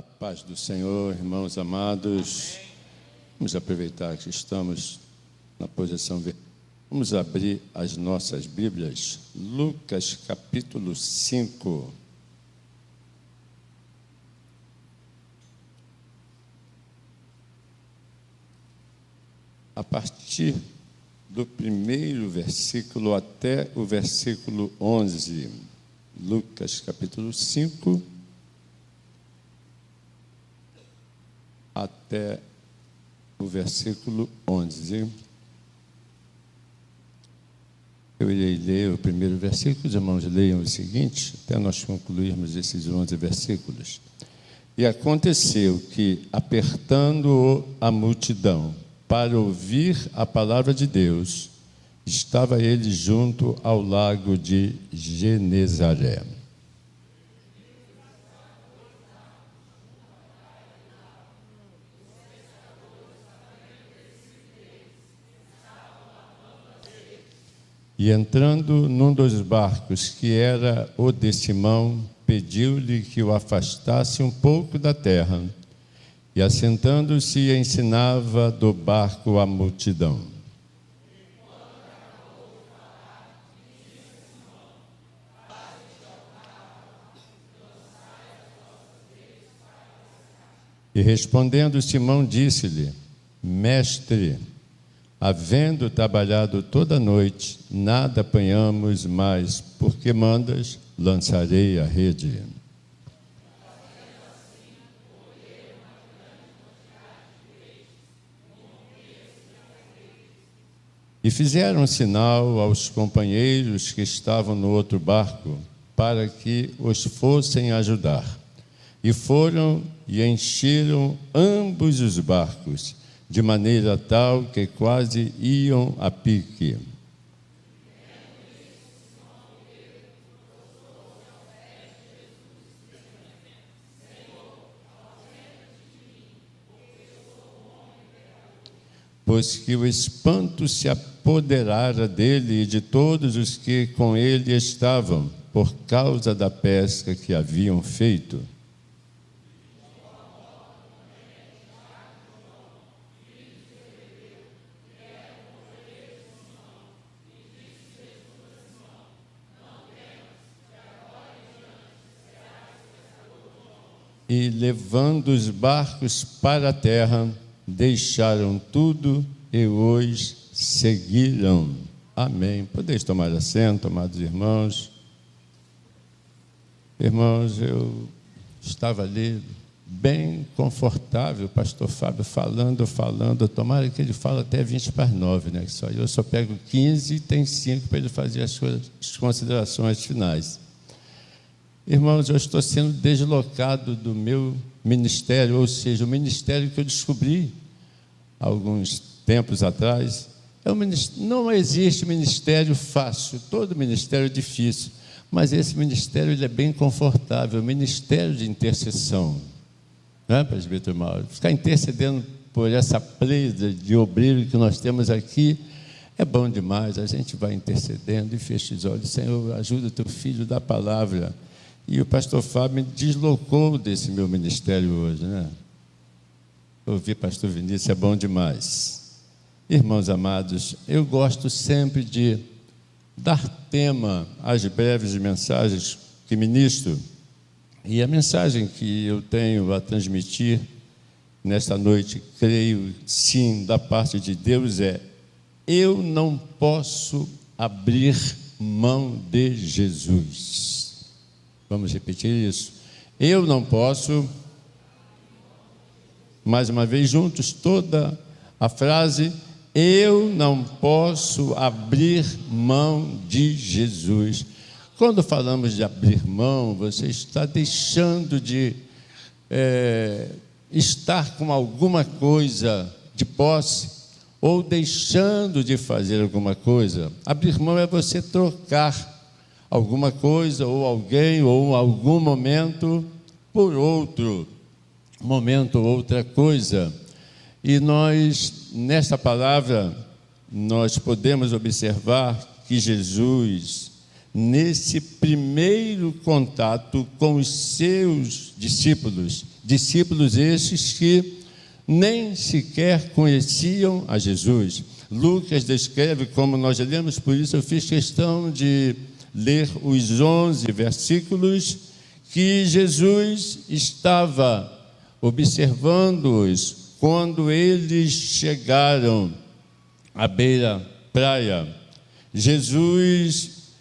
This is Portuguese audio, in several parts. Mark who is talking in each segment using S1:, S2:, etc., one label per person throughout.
S1: A paz do Senhor, irmãos amados. Vamos aproveitar que estamos na posição. Vamos abrir as nossas Bíblias. Lucas capítulo 5. A partir do primeiro versículo até o versículo 11. Lucas capítulo 5. Até o versículo 11. Eu irei ler o primeiro versículo, os irmãos leiam o seguinte, até nós concluirmos esses 11 versículos. E aconteceu que, apertando a multidão para ouvir a palavra de Deus, estava ele junto ao lago de Genezaré. E entrando num dos barcos, que era o de Simão, pediu-lhe que o afastasse um pouco da terra. E assentando-se, ensinava do barco a multidão. E respondendo Simão, disse-lhe: Mestre, havendo trabalhado toda a noite, nada apanhamos, mas, porque mandas, lançarei a rede. E fizeram sinal aos companheiros que estavam no outro barco, para que os fossem ajudar. E foram e encheram ambos os barcos, de maneira tal que quase iam a pique. Pois que o espanto se apoderara dele e de todos os que com ele estavam, por causa da pesca que haviam feito. E levando os barcos para a terra, deixaram tudo e os seguiram. Amém. Podeis tomar assento, amados irmãos. Irmãos, eu estava ali bem confortável, o pastor Fábio falando. Tomara que ele fale até 20 para as 9, né? Eu só pego 15 e tem 5 para ele fazer as considerações finais. Irmãos, eu estou sendo deslocado do meu ministério, ou seja, o ministério que eu descobri alguns tempos atrás. Não existe ministério fácil, todo ministério é difícil, mas esse ministério ele é bem confortável, o ministério de intercessão, não é, presbítero Mauro? Ficar intercedendo por essa presa de obreiro que nós temos aqui é bom demais. A gente vai intercedendo e fecha os olhos. Senhor, ajuda o teu filho da palavra. E o pastor Fábio me deslocou desse meu ministério hoje, né? Ouvir pastor Vinícius é bom demais. Irmãos amados, eu gosto sempre de dar tema às breves mensagens que ministro. E a mensagem que eu tenho a transmitir nesta noite, creio sim, da parte de Deus é: eu não posso abrir mão de Jesus. Vamos repetir isso. Eu não posso, mais uma vez juntos, toda a frase: eu não posso abrir mão de Jesus. Quando falamos de abrir mão, você está deixando de estar com alguma coisa de posse, ou deixando de fazer alguma coisa. Abrir mão é você trocar alguma coisa, ou alguém, ou algum momento, por outro momento, outra coisa. E nós, nesta palavra, nós podemos observar que Jesus, nesse primeiro contato com os seus discípulos, discípulos estes que nem sequer conheciam a Jesus. Lucas descreve, como nós já lemos, por isso eu fiz questão de ler os 11 versículos, que Jesus estava observando-os quando eles chegaram à beira-praia. Jesus,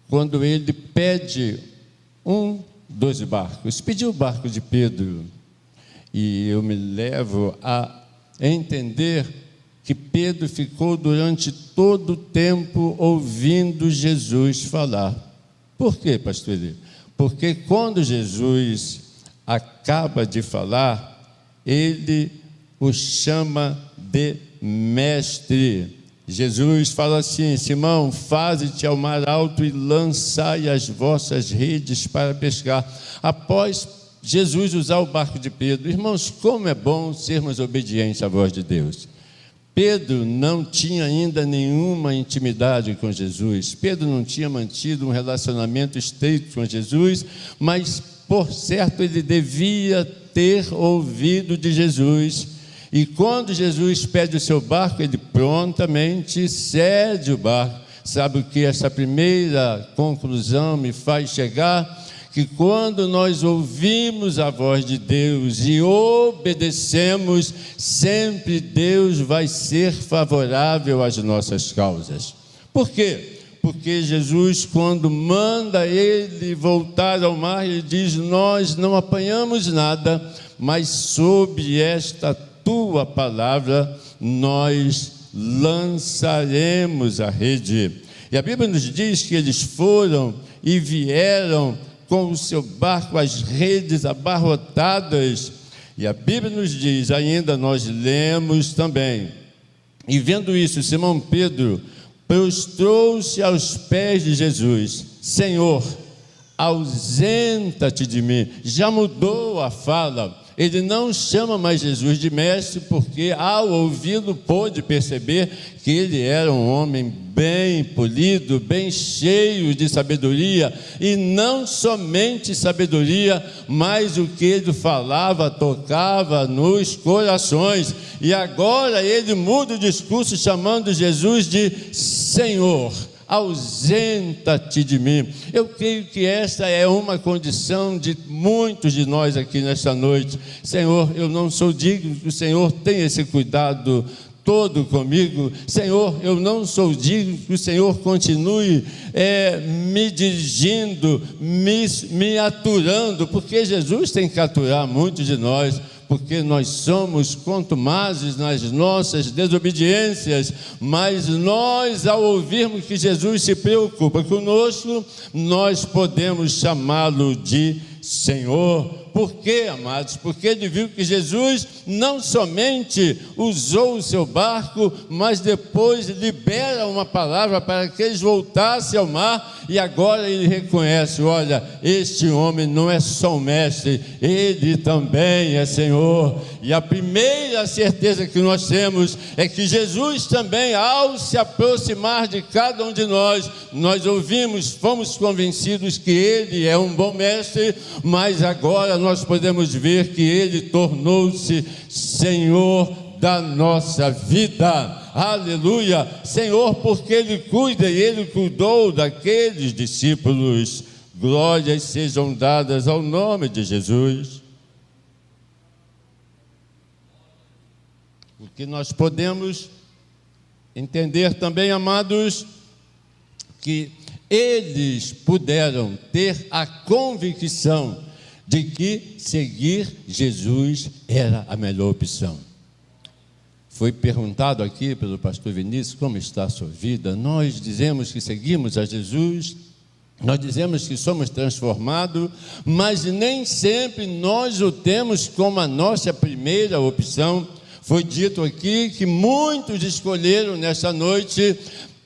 S1: quando ele pede um dos barcos, pediu o barco de Pedro, e eu me levo a entender que Pedro ficou durante todo o tempo ouvindo Jesus falar. Por quê, pastor Eli? Porque quando Jesus acaba de falar, ele o chama de mestre. Jesus fala assim: Simão, faze-te ao mar alto e lançai as vossas redes para pescar. Após Jesus usar o barco de Pedro, irmãos, como é bom sermos obedientes à voz de Deus. Pedro não tinha ainda nenhuma intimidade com Jesus, Pedro não tinha mantido um relacionamento estreito com Jesus, mas por certo ele devia ter ouvido de Jesus. E quando Jesus pede o seu barco, ele prontamente cede o barco. Sabe o que essa primeira conclusão me faz chegar? Que quando nós ouvimos a voz de Deus e obedecemos, sempre Deus vai ser favorável às nossas causas. Por quê? Porque Jesus, quando manda ele voltar ao mar, ele diz: nós não apanhamos nada, mas sob esta tua palavra nós lançaremos a rede. E a Bíblia nos diz que eles foram e vieram com o seu barco, as redes abarrotadas. E a Bíblia nos diz, ainda nós lemos também, e vendo isso, Simão Pedro prostrou-se aos pés de Jesus: Senhor, ausenta-te de mim. Já mudou a fala. Ele não chama mais Jesus de mestre, porque ao ouvi-lo pôde perceber que ele era um homem bem polido, bem cheio de sabedoria, e não somente sabedoria, mas o que ele falava tocava nos corações. E agora ele muda o discurso chamando Jesus de Senhor. Ausenta-te de mim. Eu creio que esta é uma condição de muitos de nós aqui nesta noite. Senhor, eu não sou digno que o Senhor tenha esse cuidado todo comigo. Senhor, eu não sou digno que o Senhor continue me dirigindo, me aturando, porque Jesus tem que aturar muitos de nós, porque nós somos contumazes nas nossas desobediências, mas nós, ao ouvirmos que Jesus se preocupa conosco, nós podemos chamá-lo de Senhor. Por quê, amados? Porque ele viu que Jesus não somente usou o seu barco, mas depois libera uma palavra para que eles voltassem ao mar, e agora ele reconhece: olha, este homem não é só um mestre, ele também é Senhor. E a primeira certeza que nós temos é que Jesus também, ao se aproximar de cada um de nós, nós ouvimos, fomos convencidos que ele é um bom mestre, mas agora nós podemos ver que ele tornou-se Senhor da nossa vida. Aleluia! Senhor, porque ele cuida, e ele cuidou daqueles discípulos. Glórias sejam dadas ao nome de Jesus. O que nós podemos entender também, amados, que eles puderam ter a convicção de que seguir Jesus era a melhor opção. Foi perguntado aqui pelo pastor Vinícius: como está a sua vida? Nós dizemos que seguimos a Jesus, nós dizemos que somos transformados, mas nem sempre nós o temos como a nossa primeira opção. Foi dito aqui que muitos escolheram nesta noite,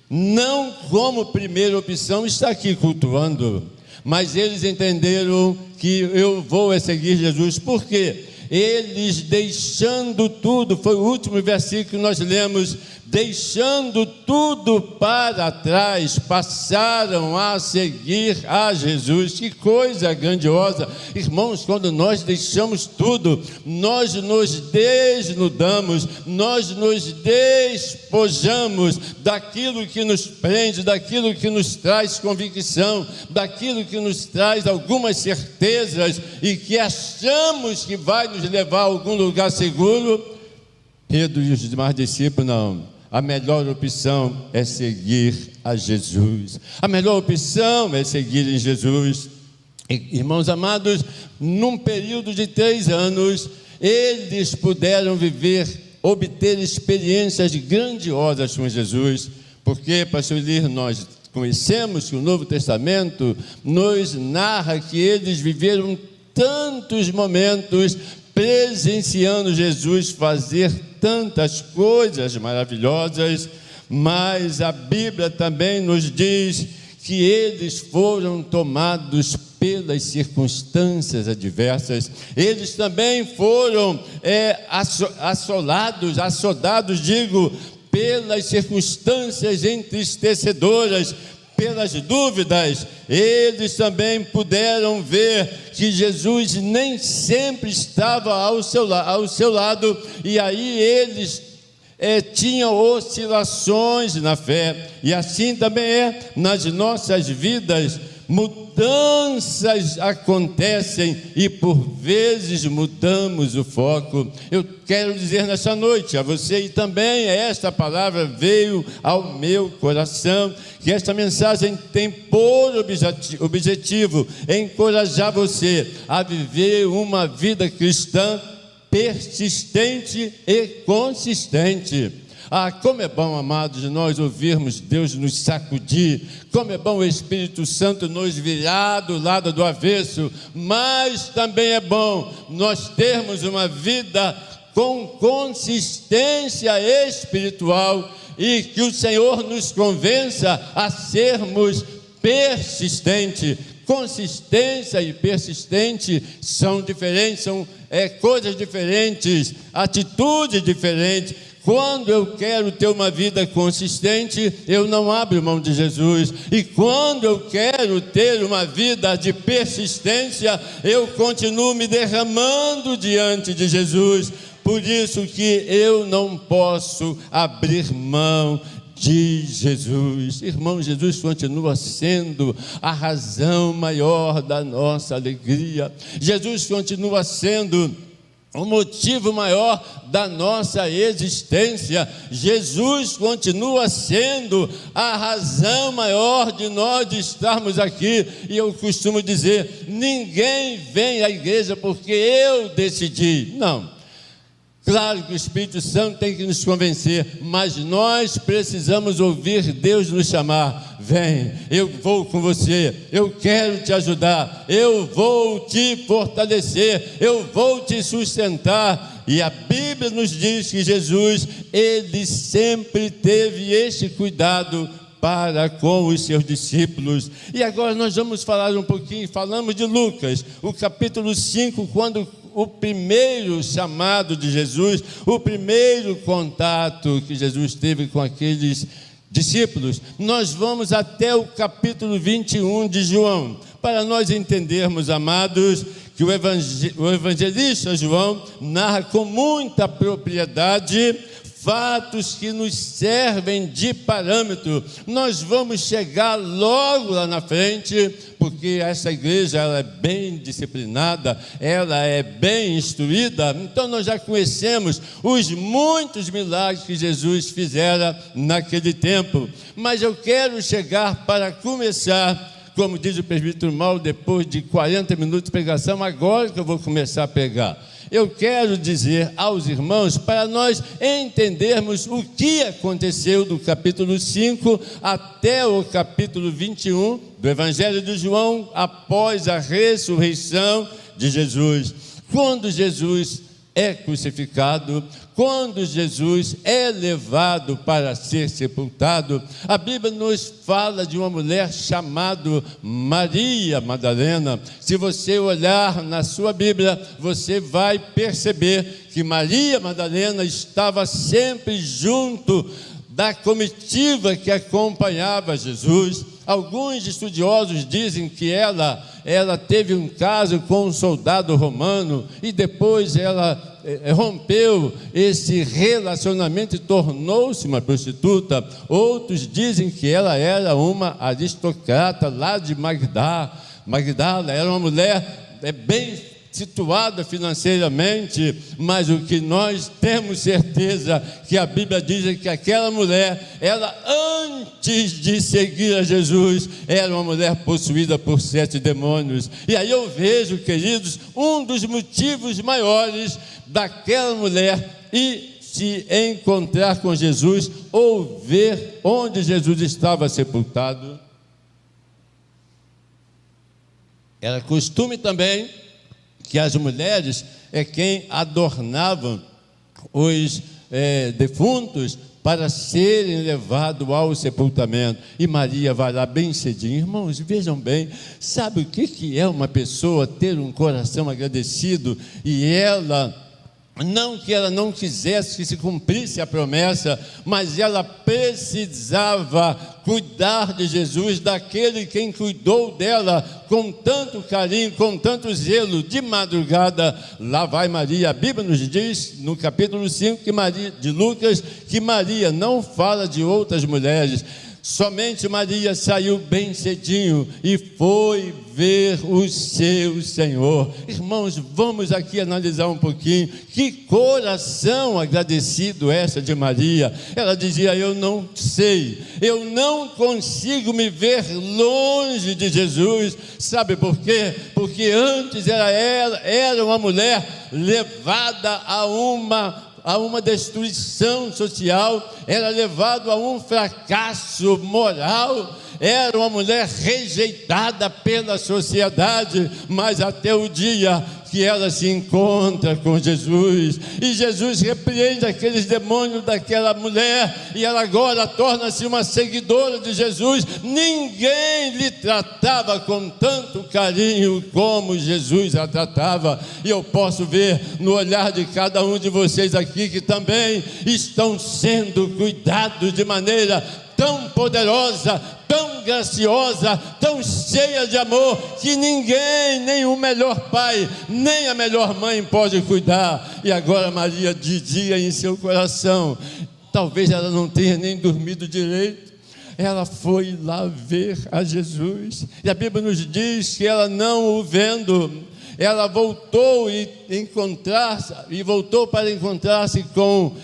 S1: não como primeira opção, estar aqui cultuando, mas eles entenderam que eu vou seguir Jesus. Por quê? Eles deixando tudo, foi o último versículo que nós lemos, deixando tudo para trás, passaram a seguir a Jesus. Que coisa grandiosa! Irmãos, quando nós deixamos tudo, nós nos desnudamos, nós nos despojamos daquilo que nos prende, daquilo que nos traz convicção, daquilo que nos traz algumas certezas e que achamos que vai nos levar a algum lugar seguro. Pedro e os demais discípulos, não. A melhor opção é seguir a Jesus. A melhor opção é seguir em Jesus. Irmãos amados, num período de 3 anos, eles puderam obter experiências grandiosas com Jesus. Porque, pastor Lir, nós conhecemos que o Novo Testamento nos narra que eles viveram tantos momentos presenciando Jesus fazer tantas coisas maravilhosas, mas a Bíblia também nos diz que eles foram tomados pelas circunstâncias adversas. Eles também foram assodados, pelas circunstâncias entristecedoras, pelas dúvidas. Eles também puderam ver que Jesus nem sempre estava ao seu lado, e aí eles tinham oscilações na fé, e assim também é nas nossas vidas. Mudanças acontecem e por vezes mudamos o foco. Eu quero dizer nessa noite a você, e também esta palavra veio ao meu coração, que esta mensagem tem por objetivo encorajar você a viver uma vida cristã persistente e consistente. Como é bom, amados, nós ouvirmos Deus nos sacudir. Como é bom o Espírito Santo nos virar do lado do avesso. Mas também é bom nós termos uma vida com consistência espiritual e que o Senhor nos convença a sermos persistentes. Consistência e persistente são diferentes, são coisas diferentes, atitudes diferentes. Quando eu quero ter uma vida consistente, eu não abro mão de Jesus. E quando eu quero ter uma vida de persistência, eu continuo me derramando diante de Jesus. Por isso que eu não posso abrir mão de Jesus. Irmão, Jesus continua sendo a razão maior da nossa alegria. Jesus continua sendo o motivo maior da nossa existência. Jesus continua sendo a razão maior de nós estarmos aqui. E eu costumo dizer: ninguém vem à igreja porque eu decidi. Não. Claro que o Espírito Santo tem que nos convencer, mas nós precisamos ouvir Deus nos chamar. Vem, eu vou com você, eu quero te ajudar, eu vou te fortalecer, eu vou te sustentar. E a Bíblia nos diz que Jesus, ele sempre teve este cuidado para com os seus discípulos. E agora nós vamos falar um pouquinho, falamos de Lucas, o capítulo 5, quando o primeiro chamado de Jesus, o primeiro contato que Jesus teve com aqueles discípulos. Nós vamos até o capítulo 21 de João, para nós entendermos, amados, que o evangelista João narra com muita propriedade fatos que nos servem de parâmetro. Nós vamos chegar logo lá na frente, porque essa igreja ela é bem disciplinada, ela é bem instruída, então nós já conhecemos os muitos milagres que Jesus fizera naquele tempo. Mas eu quero chegar para começar, como diz o presbítero Mauro, depois de 40 minutos de pregação, agora que eu vou começar a pregar. Eu quero dizer aos irmãos, para nós entendermos o que aconteceu do capítulo 5 até o capítulo 21 do Evangelho de João, após a ressurreição de Jesus. Quando Jesus é crucificado, quando Jesus é levado para ser sepultado, a Bíblia nos fala de uma mulher chamada Maria Madalena. Se você olhar na sua Bíblia, você vai perceber que Maria Madalena estava sempre junto da comitiva que acompanhava Jesus. Alguns estudiosos dizem que ela teve um caso com um soldado romano e depois ela rompeu esse relacionamento e tornou-se uma prostituta. Outros dizem que ela era uma aristocrata lá de Magdala, era uma mulher bem situada financeiramente, mas o que nós temos certeza que a Bíblia diz é que aquela mulher, ela antes de seguir a Jesus, era uma mulher possuída por 7 demônios. E aí eu vejo, queridos, um dos motivos maiores daquela mulher e se encontrar com Jesus ou ver onde Jesus estava sepultado. Era costume também que as mulheres quem adornavam os defuntos para serem levados ao sepultamento. E Maria vai lá bem cedinho. Irmãos, vejam bem, sabe o que é uma pessoa ter um coração agradecido e não que ela não quisesse que se cumprisse a promessa, mas ela precisava cuidar de Jesus, daquele quem cuidou dela com tanto carinho, com tanto zelo. De madrugada, lá vai Maria. A Bíblia nos diz, no capítulo 5 de Lucas, que Maria não fala de outras mulheres. Somente Maria saiu bem cedinho e foi ver o seu Senhor. Irmãos, vamos aqui analisar um pouquinho. Que coração agradecido essa de Maria. Ela dizia: eu não sei, eu não consigo me ver longe de Jesus. Sabe por quê? Porque antes ela era uma mulher levada a uma destruição social, era levado a um fracasso moral, era uma mulher rejeitada pela sociedade, mas até o dia que ela se encontra com Jesus, e Jesus repreende aqueles demônios daquela mulher, e ela agora torna-se uma seguidora de Jesus. Ninguém lhe tratava com tanto carinho como Jesus a tratava, e eu posso ver no olhar de cada um de vocês aqui, que também estão sendo cuidados de maneira tão poderosa, tão graciosa, tão cheia de amor, que ninguém, nem o melhor pai, nem a melhor mãe pode cuidar. E agora Maria dizia em seu coração, talvez ela não tenha nem dormido direito, ela foi lá ver a Jesus, e a Bíblia nos diz que ela não o vendo, ela voltou para encontrar-se com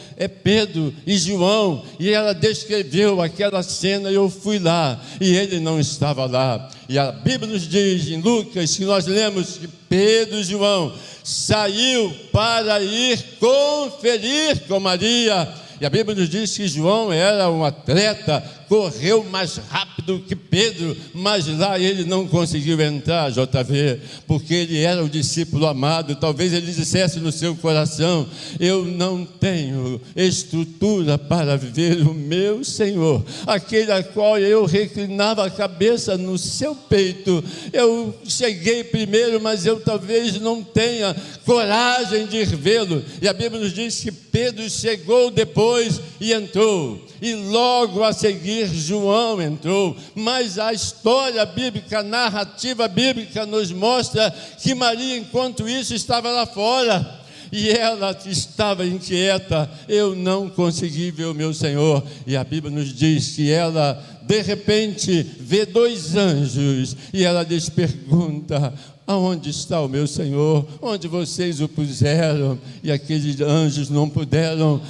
S1: Pedro e João, e ela descreveu aquela cena. Eu fui lá e ele não estava lá, e a Bíblia nos diz em Lucas, que nós lemos que Pedro e João saiu para ir conferir com Maria. E a Bíblia nos diz que João era um atleta, correu mais rápido que Pedro, mas lá ele não conseguiu entrar, JV, porque ele era o discípulo amado. Talvez ele dissesse no seu coração: eu não tenho estrutura para ver o meu Senhor, aquele a qual eu reclinava a cabeça no seu peito. Eu cheguei primeiro, mas eu talvez não tenha coragem de ir vê-lo. E a Bíblia nos diz que Pedro chegou depois e entrou, e logo a seguir João entrou. Mas a história bíblica, a narrativa bíblica nos mostra que Maria, enquanto isso, estava lá fora, e ela estava inquieta: eu não consegui ver o meu Senhor. E a Bíblia nos diz que ela de repente vê 2 anjos, e ela lhes pergunta: aonde está o meu Senhor? Onde vocês o puseram? E aqueles anjos não puderam,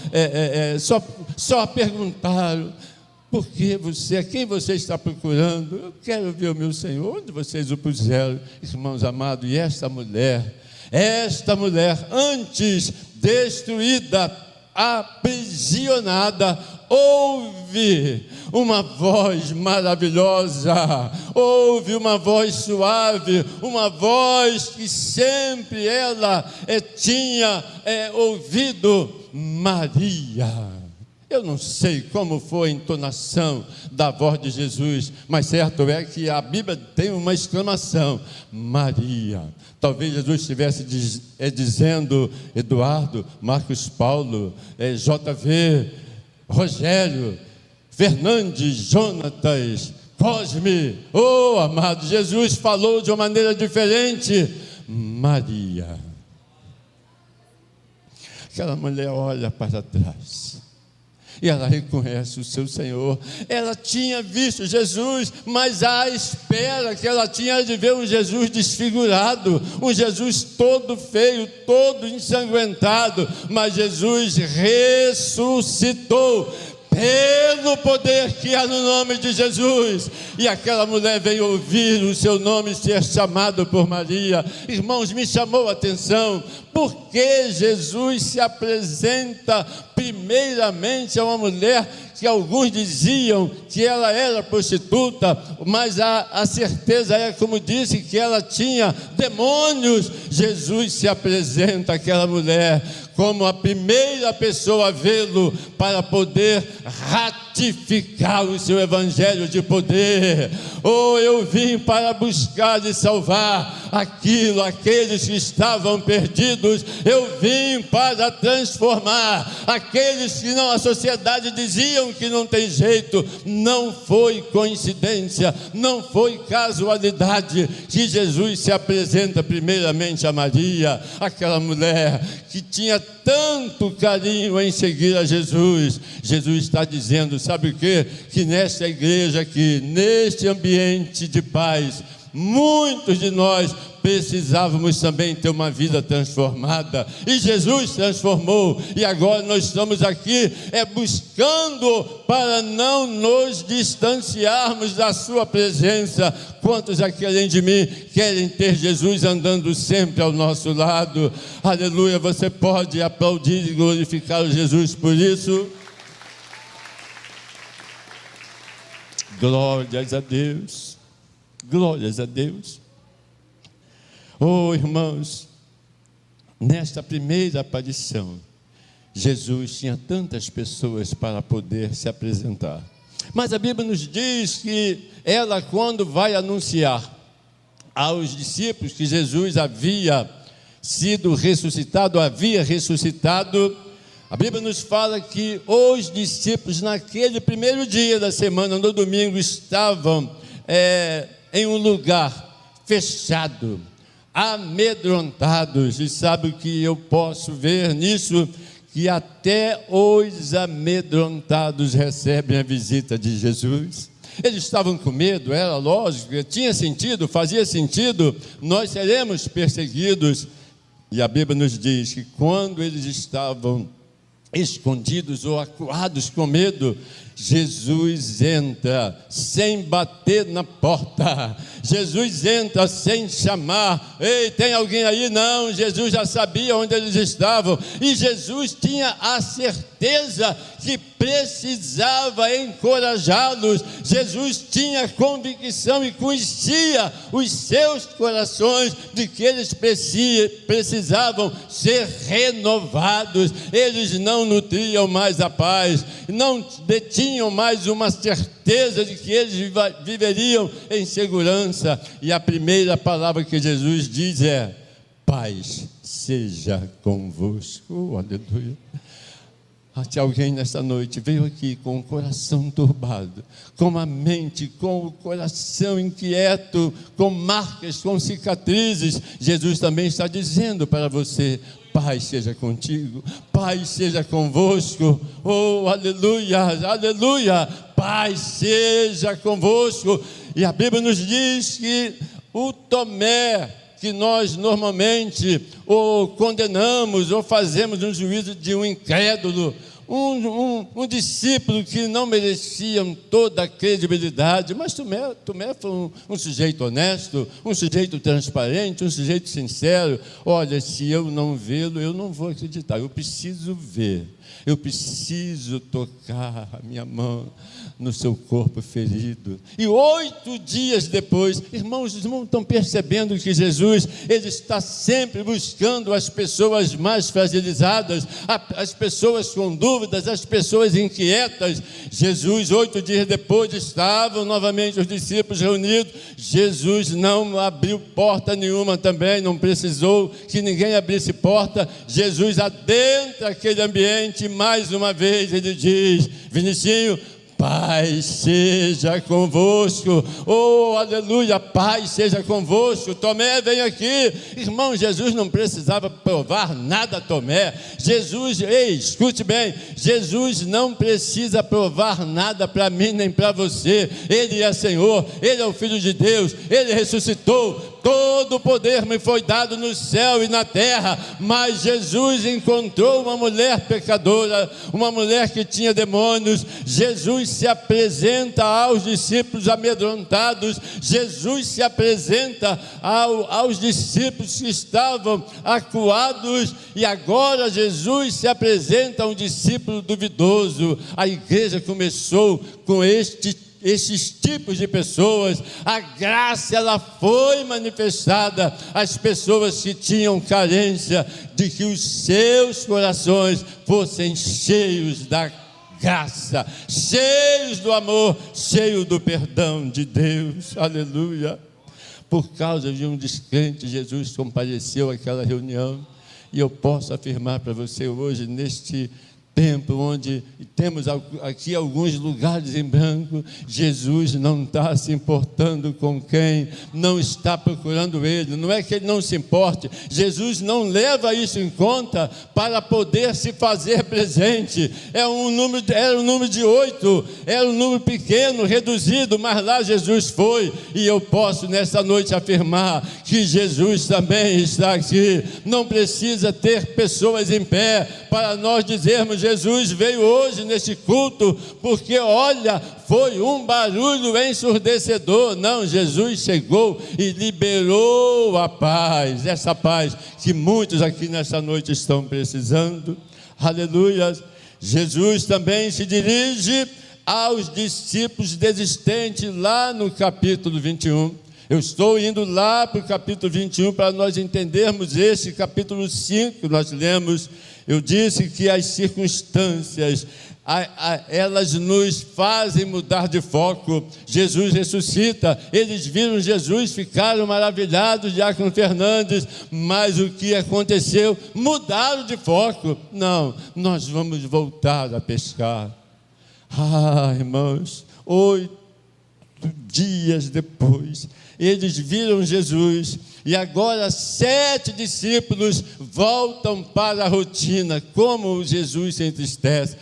S1: só perguntaram: por que quem você está procurando? Eu quero ver o meu Senhor. Onde vocês o puseram? Irmãos amados, e esta mulher, antes destruída, aprisionada, ouve uma voz maravilhosa, ouve uma voz suave, uma voz que sempre ela tinha ouvido: Maria. Eu não sei como foi a entonação da voz de Jesus, mas certo é que a Bíblia tem uma exclamação: Maria. Talvez Jesus estivesse dizendo: Eduardo, Marcos Paulo, JV, Rogério, Fernandes, Jonatas, Cosme, oh amado, Jesus falou de uma maneira diferente. Maria. Aquela mulher olha para trás e ela reconhece o seu Senhor. Ela tinha visto Jesus, mas à espera que ela tinha de ver um Jesus desfigurado, um Jesus todo feio, todo ensanguentado. Mas Jesus ressuscitou pelo poder que há no nome de Jesus. E aquela mulher veio ouvir o seu nome ser chamado por Maria. Irmãos, me chamou a atenção, porque Jesus se apresenta primeiramente a uma mulher que alguns diziam que ela era prostituta, mas a certeza é, como disse, que ela tinha demônios. Jesus se apresenta àquela mulher como a primeira pessoa a vê-lo, para poder ratificar o seu evangelho de poder. Oh, eu vim para buscar e salvar aqueles que estavam perdidos. Eu vim para transformar aqueles que a sociedade diziam que não tem jeito. Não foi coincidência, não foi casualidade que Jesus se apresenta primeiramente a Maria, aquela mulher que tinha tanto carinho em seguir a Jesus. Jesus está dizendo, sabe o quê? Que nesta igreja aqui, neste ambiente de paz, muitos de nós precisávamos também ter uma vida transformada, e Jesus transformou. E agora nós estamos aqui buscando para não nos distanciarmos da sua presença. Quantos aqui além de mim querem ter Jesus andando sempre ao nosso lado? Aleluia. Você pode aplaudir e glorificar o Jesus por isso? Glórias a Deus, glórias a Deus. Oh, irmãos, nesta primeira aparição, Jesus tinha tantas pessoas para poder se apresentar. Mas a Bíblia nos diz que ela, quando vai anunciar aos discípulos que Jesus havia sido ressuscitado, a Bíblia nos fala que os discípulos, naquele primeiro dia da semana, no domingo, estavam em um lugar fechado, amedrontados. E sabe o que eu posso ver nisso? Que até os amedrontados recebem a visita de Jesus. Eles estavam com medo, era lógico, tinha sentido, fazia sentido. Nós seremos perseguidos. E a Bíblia nos diz que quando eles estavam escondidos ou acuados com medo, Jesus entra sem bater na porta. Jesus entra sem chamar. Ei, tem alguém aí? Não, Jesus já sabia onde eles estavam. E Jesus tinha a certeza que precisava encorajá-los. Jesus tinha convicção e conhecia os seus corações de que eles precisavam ser renovados. Eles não nutriam mais a paz, não detinham mais uma certeza de que eles viveriam em segurança. E a primeira palavra que Jesus diz é: paz seja convosco. Aleluia. Se alguém nesta noite veio aqui com o coração turbado, com a mente, com o coração inquieto, com marcas, com cicatrizes, Jesus também está dizendo para você: paz seja contigo, paz seja convosco. Oh, aleluia, aleluia, paz seja convosco. E a Bíblia nos diz que o Tomé, que nós normalmente ou condenamos ou fazemos um juízo de um incrédulo, um discípulo que não merecia toda a credibilidade, mas Tomé foi um sujeito honesto, um sujeito transparente, um sujeito sincero. Olha, se eu não vê-lo, eu não vou acreditar, eu preciso ver, eu preciso tocar a minha mão no seu corpo ferido. E 8 dias depois, irmãos, os irmãos estão percebendo que Jesus, ele está sempre buscando as pessoas mais fragilizadas, as pessoas com dúvidas, as pessoas inquietas. Jesus, 8 dias depois, estavam novamente os discípulos reunidos. Jesus não abriu porta nenhuma também, não precisou que ninguém abrisse porta. Jesus adentra aquele ambiente e mais uma vez ele diz: Vinicinho, paz seja convosco. Oh, aleluia, paz seja convosco. Tomé, vem aqui. Irmão, Jesus não precisava provar nada a Tomé. Jesus, ei, escute bem, Jesus não precisa provar nada para mim nem para você. Ele é Senhor, Ele é o Filho de Deus, Ele ressuscitou. Todo o poder me foi dado no céu e na terra, mas Jesus encontrou uma mulher pecadora, uma mulher que tinha demônios. Jesus se apresenta aos discípulos amedrontados, Jesus se apresenta aos discípulos que estavam acuados, e agora Jesus se apresenta a um discípulo duvidoso. A igreja começou com esses tipos de pessoas. A graça, ela foi manifestada às pessoas que tinham carência, de que os seus corações fossem cheios da graça, cheios do amor, cheios do perdão de Deus. Aleluia. Por causa de um descrente, Jesus compareceu àquela reunião, e eu posso afirmar para você hoje, neste tempo onde temos aqui alguns lugares em branco, Jesus não está se importando com quem não está procurando Ele. Não é que Ele não se importe, Jesus não leva isso em conta para poder se fazer presente. Era um número de 8, era um número pequeno, reduzido, mas lá Jesus foi, e eu posso nessa noite afirmar que Jesus também está aqui. Não precisa ter pessoas em pé para nós dizermos: Jesus veio hoje neste culto, porque olha, foi um barulho ensurdecedor. Não, Jesus chegou e liberou a paz, essa paz que muitos aqui nessa noite estão precisando. Aleluia. Jesus também se dirige aos discípulos desistentes lá no capítulo 21. Eu estou indo lá para o capítulo 21 para nós entendermos esse capítulo 5 que nós lemos. Eu disse que as circunstâncias, elas nos fazem mudar de foco. Jesus ressuscita, eles viram Jesus, ficaram maravilhados, Diácono Fernandes, mas o que aconteceu? Mudaram de foco. Não, nós vamos voltar a pescar. Irmãos, 8 dias depois, eles viram Jesus, e agora 7 discípulos voltam para a rotina. Como Jesus se entristece.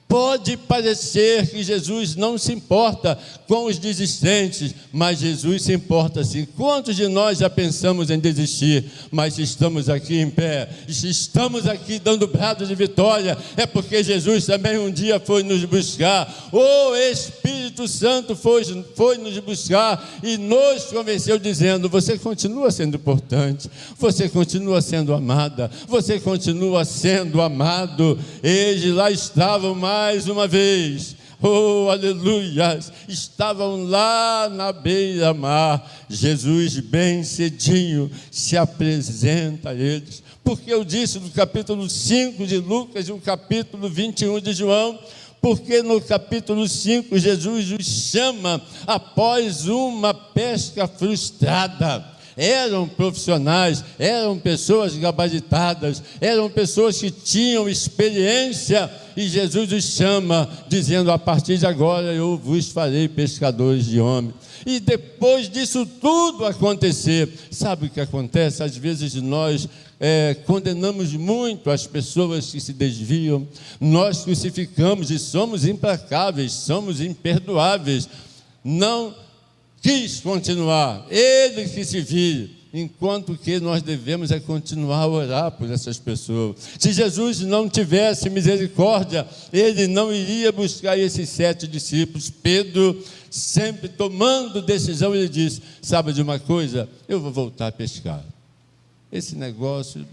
S1: Pode parecer que Jesus não se importa com os desistentes, mas Jesus se importa sim. Quantos de nós já pensamos em desistir, mas estamos aqui em pé, estamos aqui dando brado de vitória? É porque Jesus também um dia foi nos buscar. O Espírito Santo foi nos buscar e nos convenceu dizendo: você continua sendo importante, você continua sendo amada, você continua sendo amado. Eles lá estavam mais uma vez, oh aleluia, estavam lá na beira-mar. Jesus bem cedinho se apresenta a eles, porque eu disse no capítulo 5 de Lucas e o capítulo 21 de João, porque no capítulo 5 Jesus os chama após uma pesca frustrada. Eram profissionais, eram pessoas gabaritadas, eram pessoas que tinham experiência, e Jesus os chama, dizendo: a partir de agora eu vos farei pescadores de homens. E depois disso tudo acontecer, sabe o que acontece? Às vezes nós condenamos muito as pessoas que se desviam, nós crucificamos e somos implacáveis, somos imperdoáveis. Não quis continuar, ele que se vire, enquanto que nós devemos continuar a orar por essas pessoas. Se Jesus não tivesse misericórdia, ele não iria buscar esses 7 discípulos. Pedro, sempre tomando decisão, ele disse: sabe de uma coisa, eu vou voltar a pescar. Esse negócio,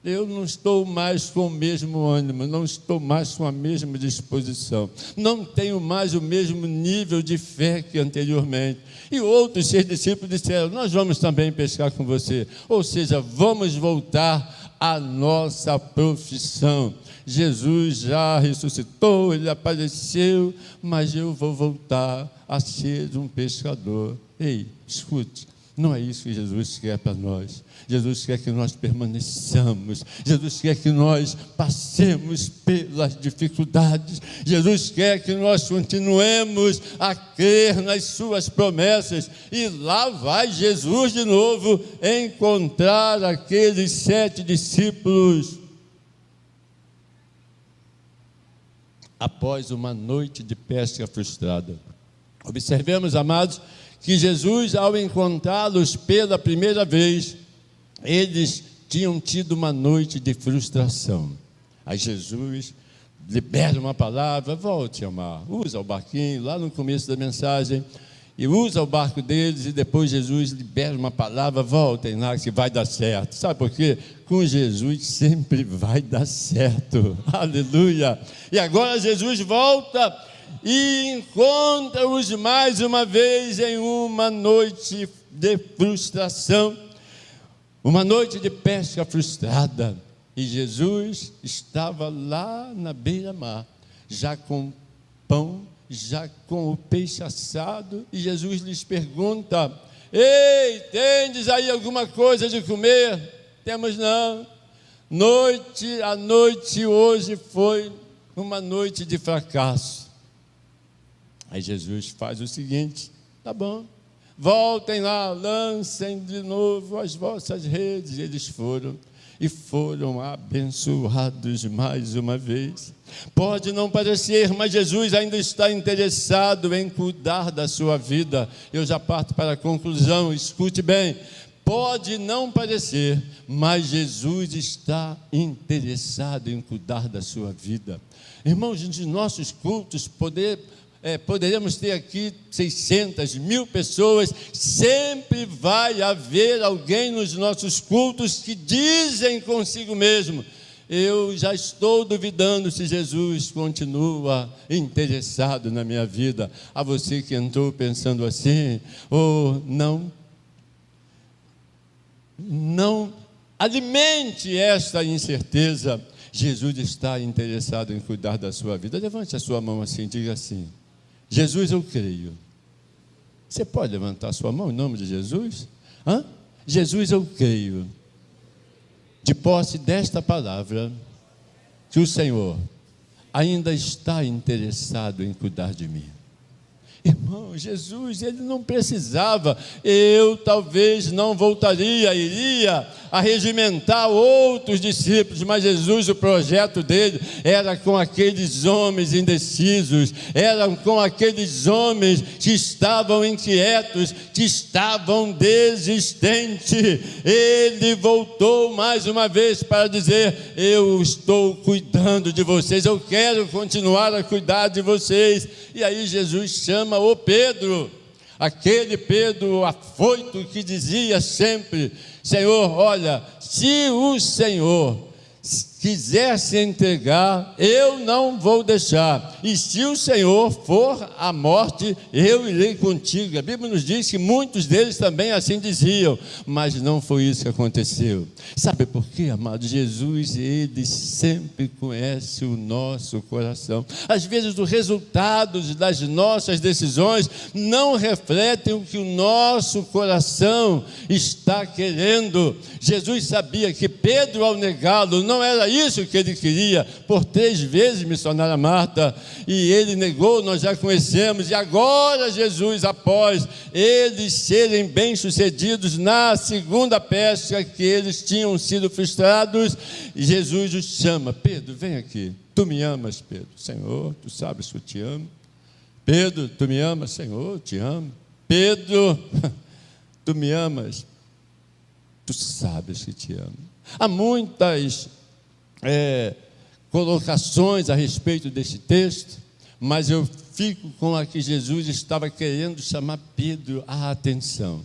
S1: eu não estou mais com o mesmo ânimo, não estou mais com a mesma disposição, não tenho mais o mesmo nível de fé que anteriormente. E outros 6 discípulos disseram: nós vamos também pescar com você. Ou seja, vamos voltar à nossa profissão. Jesus já ressuscitou, ele apareceu, mas eu vou voltar a ser um pescador. Ei, escute, Não é isso que Jesus quer para nós. Jesus quer que nós permaneçamos. Jesus quer que nós passemos pelas dificuldades. Jesus quer que nós continuemos a crer nas suas promessas. E lá vai Jesus de novo encontrar aqueles 7 discípulos. Após uma noite de pesca frustrada. Observemos, amados, que Jesus, ao encontrá-los pela primeira vez, eles tinham tido uma noite de frustração. Aí Jesus libera uma palavra: volte ao mar, usa o barquinho, lá no começo da mensagem, e usa o barco deles, e depois Jesus libera uma palavra: voltem lá que vai dar certo. Sabe por quê? Com Jesus sempre vai dar certo. Aleluia! E agora Jesus volta e encontra-os mais uma vez em uma noite de frustração, uma noite de pesca frustrada. E Jesus estava lá na beira-mar, já com pão, já com o peixe assado, e Jesus lhes pergunta: ei, tendes aí alguma coisa de comer? Temos não. A noite hoje foi uma noite de fracasso. Aí Jesus faz o seguinte: tá bom, voltem lá, lancem de novo as vossas redes. E eles foram, e foram abençoados mais uma vez. Pode não parecer, mas Jesus ainda está interessado em cuidar da sua vida. Eu já parto para a conclusão, escute bem. Pode não parecer, mas Jesus está interessado em cuidar da sua vida. Irmãos, de nossos cultos, poderíamos ter aqui 600, 1000 pessoas. Sempre vai haver alguém nos nossos cultos que dizem consigo mesmo: eu já estou duvidando se Jesus continua interessado na minha vida. A você que entrou pensando assim, não alimente esta incerteza. Jesus está interessado em cuidar da sua vida. Levante a sua mão assim, diga assim: Jesus, eu creio. Você pode levantar a sua mão em nome de Jesus? Jesus, eu creio, de posse desta palavra, que o Senhor ainda está interessado em cuidar de mim. Irmão, Jesus, ele não precisava. Eu talvez não voltaria, iria arregimentar outros discípulos, mas Jesus, o projeto dele era com aqueles homens indecisos, era com aqueles homens que estavam inquietos, que estavam desistentes. Ele voltou mais uma vez para dizer: eu estou cuidando de vocês, eu quero continuar a cuidar de vocês. E aí Jesus chama o Pedro, aquele Pedro afoito que dizia sempre: Senhor, olha, se o Senhor quiser se entregar, eu não vou deixar, e se o Senhor for à morte, eu irei contigo. A Bíblia nos diz que muitos deles também assim diziam, mas não foi isso que aconteceu. Sabe por quê, amado? Jesus, ele sempre conhece o nosso coração. Às vezes os resultados das nossas decisões não refletem o que o nosso coração está querendo. Jesus sabia que Pedro, ao negá-lo, não era isso que ele queria. Por 3 vezes missionária Marta, e ele negou, nós já conhecemos. E agora Jesus, após eles serem bem-sucedidos na segunda pesca, que eles tinham sido frustrados, Jesus os chama: Pedro, vem aqui. Tu me amas, Pedro? Senhor, tu sabes que eu te amo. Pedro, tu me amas? Senhor, eu te amo. Pedro, tu me amas? Tu sabes que te amo. Há muitas colocações a respeito desse texto, mas eu fico com a que Jesus estava querendo chamar Pedro a atenção.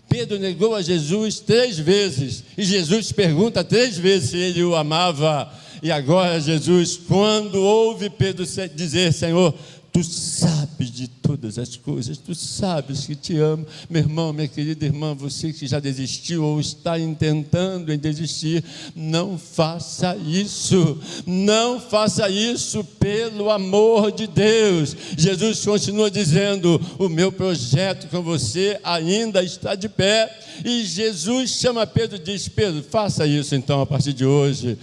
S1: Pedro negou a Jesus 3 vezes, e Jesus pergunta 3 vezes se ele o amava. E agora Jesus, quando ouve Pedro dizer: Senhor, Tu sabes de todas as coisas, tu sabes que te amo. Meu irmão, minha querida irmã, você que já desistiu ou está intentando em desistir, não faça isso, não faça isso, pelo amor de Deus. Jesus continua dizendo: o meu projeto com você ainda está de pé. E Jesus chama Pedro e diz: Pedro, faça isso então a partir de hoje.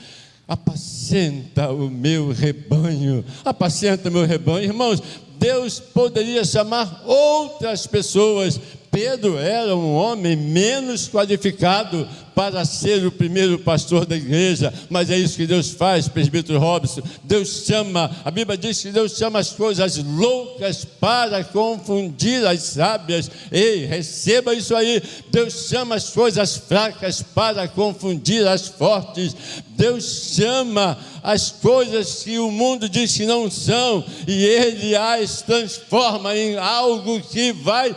S1: Apacenta o meu rebanho, apacenta o meu rebanho. Irmãos, Deus poderia chamar outras pessoas. Pedro era um homem menos qualificado para ser o primeiro pastor da igreja, mas é isso que Deus faz, presbítero Robson. Deus chama, a Bíblia diz que Deus chama as coisas loucas para confundir as sábias. Ei, receba isso aí. Deus chama as coisas fracas para confundir as fortes. Deus chama as coisas que o mundo diz que não são, e Ele as transforma em algo que vai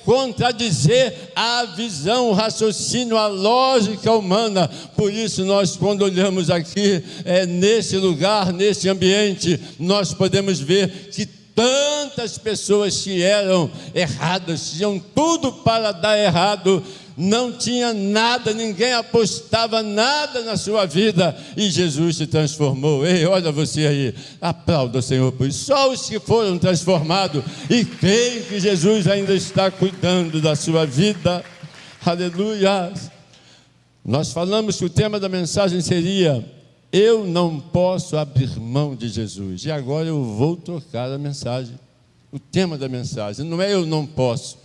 S1: contradizer a visão, o raciocínio, a lógica humana. Por isso nós, quando olhamos aqui, nesse lugar, nesse ambiente, nós podemos ver que tantas pessoas que eram erradas, tinham tudo para dar errado, não tinha nada, ninguém apostava nada na sua vida, e Jesus se transformou. Ei, olha você aí, aplauda o Senhor por isso. Só os que foram transformados e creem que Jesus ainda está cuidando da sua vida. Aleluia. Nós falamos que o tema da mensagem seria: eu não posso abrir mão de Jesus. E agora eu vou trocar a mensagem. O tema da mensagem não é eu não posso,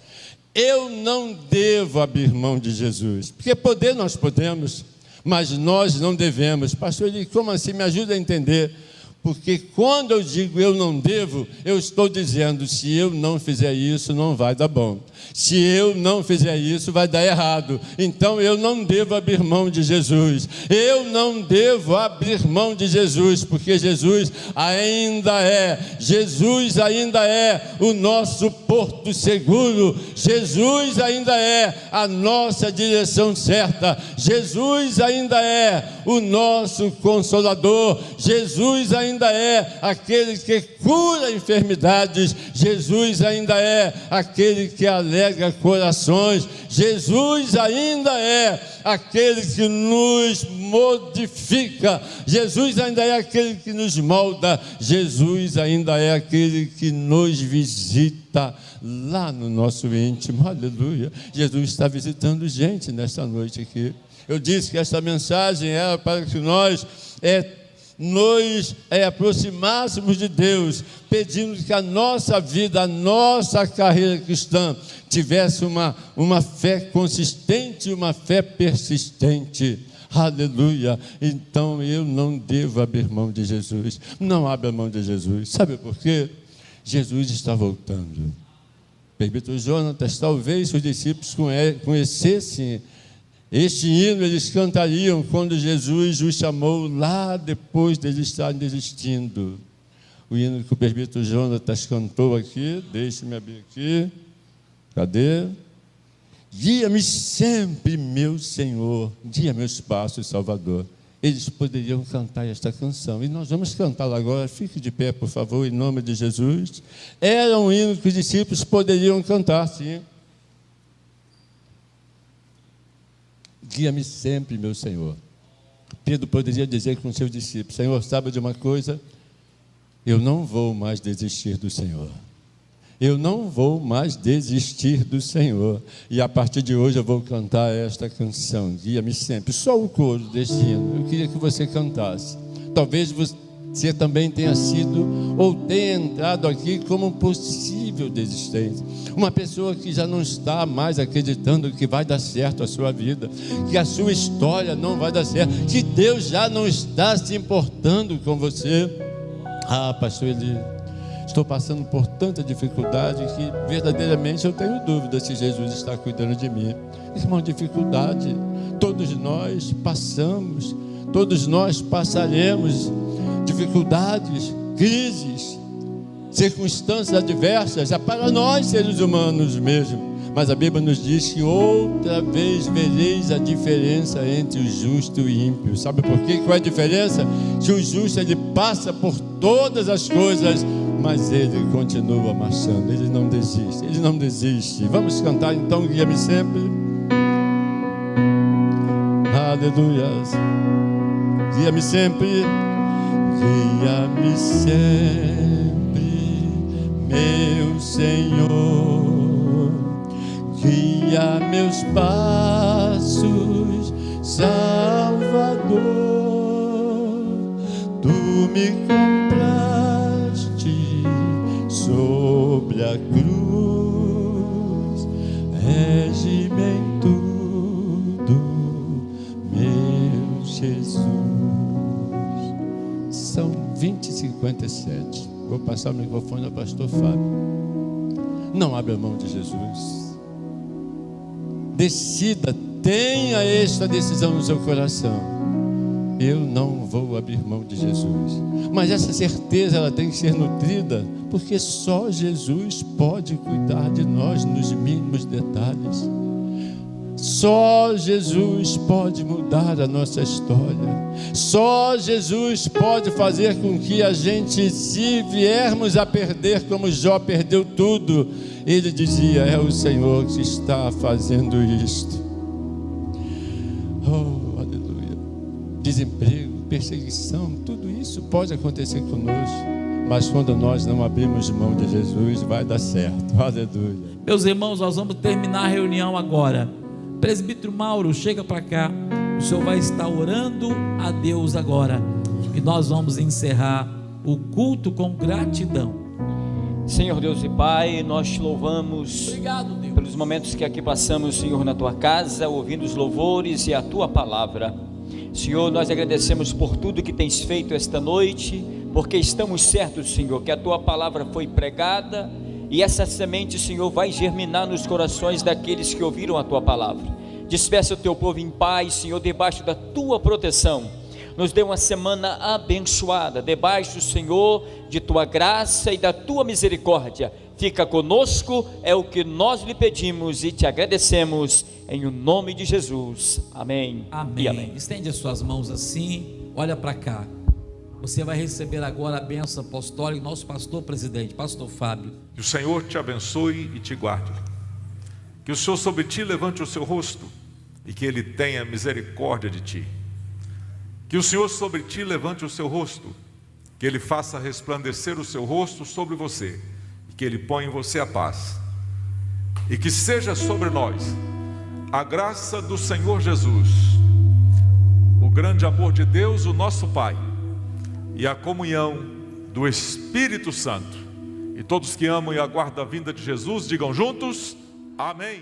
S1: eu não devo abrir mão de Jesus. Porque poder nós podemos, mas nós não devemos. Pastor, como assim? Me ajuda a entender. Porque quando eu digo eu não devo, eu estou dizendo: se eu não fizer isso, não vai dar bom. Se eu não fizer isso, vai dar errado. Então eu não devo abrir mão de Jesus. Eu não devo abrir mão de Jesus, porque Jesus ainda é o nosso porto seguro. Jesus ainda é a nossa direção certa. Jesus ainda é o nosso consolador. Jesus ainda é aquele que cura enfermidades. Jesus ainda é aquele que alegra corações. Jesus ainda é aquele que nos modifica. Jesus ainda é aquele que nos molda. Jesus ainda é aquele que nos visita lá no nosso íntimo. Aleluia. Jesus está visitando gente nesta noite aqui. Eu disse que esta mensagem era para que nós nos aproximássemos de Deus, pedindo que a nossa vida, a nossa carreira cristã tivesse uma fé consistente, uma fé persistente. Aleluia. Então eu não devo abrir mão de Jesus. Não abra mão de Jesus. Sabe por quê? Jesus está voltando. O presbítero Jonatas, talvez os discípulos conhecessem este hino, eles cantariam quando Jesus os chamou lá depois de eles estarem desistindo. O hino que o presbítero Jonatas cantou aqui, deixe-me abrir aqui. Cadê? Guia-me sempre, meu Senhor, guia meus passos, Salvador. Eles poderiam cantar esta canção, e nós vamos cantá-la agora. Fique de pé, por favor, em nome de Jesus. Era um hino que os discípulos poderiam cantar, sim. Guia-me sempre, meu Senhor. Pedro poderia dizer com seus discípulos: Senhor, sabe de uma coisa? Eu não vou mais desistir do Senhor. Eu não vou mais desistir do Senhor. E a partir de hoje eu vou cantar esta canção, guia-me sempre. Só o coro deste hino, eu queria que você cantasse. Talvez você também tenha sido ou tenha entrado aqui como um possível desistente, uma pessoa que já não está mais acreditando que vai dar certo a sua vida, que a sua história não vai dar certo, que Deus já não está se importando com você. Pastor, estou passando por tanta dificuldade que verdadeiramente eu tenho dúvida se Jesus está cuidando de mim. Irmão, dificuldade todos nós passamos, todos nós passaremos. Dificuldades, crises, circunstâncias adversas, é para nós seres humanos mesmo. Mas a Bíblia nos diz que outra vez vereis a diferença entre o justo e o ímpio. Sabe por quê? Qual é a diferença? Que o justo ele passa por todas as coisas mas Ele continua marchando, Ele não desiste, Ele não desiste. Vamos cantar então, guia-me sempre. Aleluia. Guia-me sempre, guia-me sempre, meu Senhor, guia meus passos, Salvador. Tu me compraste sobre a cruz, rege-me em tudo, meu Jesus. São 20h57. Vou passar o microfone ao pastor Fábio. Não abra mão de Jesus. Decida, tenha esta decisão no seu coração. Eu não vou abrir mão de Jesus. Mas essa certeza ela tem que ser nutrida, porque só Jesus pode cuidar de nós nos mínimos detalhes. Só Jesus pode mudar a nossa história. Só Jesus pode fazer com que a gente, se viermos a perder como Jó perdeu tudo, ele dizia: é o Senhor que está fazendo isto. Oh, aleluia. Desemprego, perseguição, tudo isso pode acontecer conosco, mas quando nós não abrimos mão de Jesus, vai dar certo. Aleluia.
S2: Meus irmãos, nós vamos terminar a reunião agora. Presbítero Mauro, chega para cá. O senhor vai estar orando a Deus agora, e nós vamos encerrar o culto com gratidão.
S3: Senhor Deus e Pai, nós te louvamos.
S2: Obrigado, Deus,
S3: pelos momentos que aqui passamos, Senhor, na tua casa, ouvindo os louvores e a tua palavra. Senhor, nós agradecemos por tudo que tens feito esta noite, porque estamos certos, Senhor, que a tua palavra foi pregada, e essa semente, Senhor, vai germinar nos corações daqueles que ouviram a tua palavra. Dispersa o teu povo em paz, Senhor, debaixo da tua proteção. Nos dê uma semana abençoada, debaixo, Senhor, de tua graça e da tua misericórdia. Fica conosco, é o que nós lhe pedimos e te agradecemos, em o nome de Jesus. Amém.
S2: Amém.
S3: E amém.
S2: Estende as suas mãos assim, olha para cá. Você vai receber agora a bênção apostólica do nosso pastor presidente, pastor Fábio.
S4: Que o Senhor te abençoe e te guarde. Que o Senhor sobre ti levante o seu rosto e que Ele tenha misericórdia de ti. Que o Senhor sobre ti levante o seu rosto, que Ele faça resplandecer o seu rosto sobre você e que Ele ponha em você a paz. E que seja sobre nós a graça do Senhor Jesus, o grande amor de Deus, o nosso Pai, e a comunhão do Espírito Santo. E todos que amam e aguardam a vinda de Jesus, digam juntos: amém.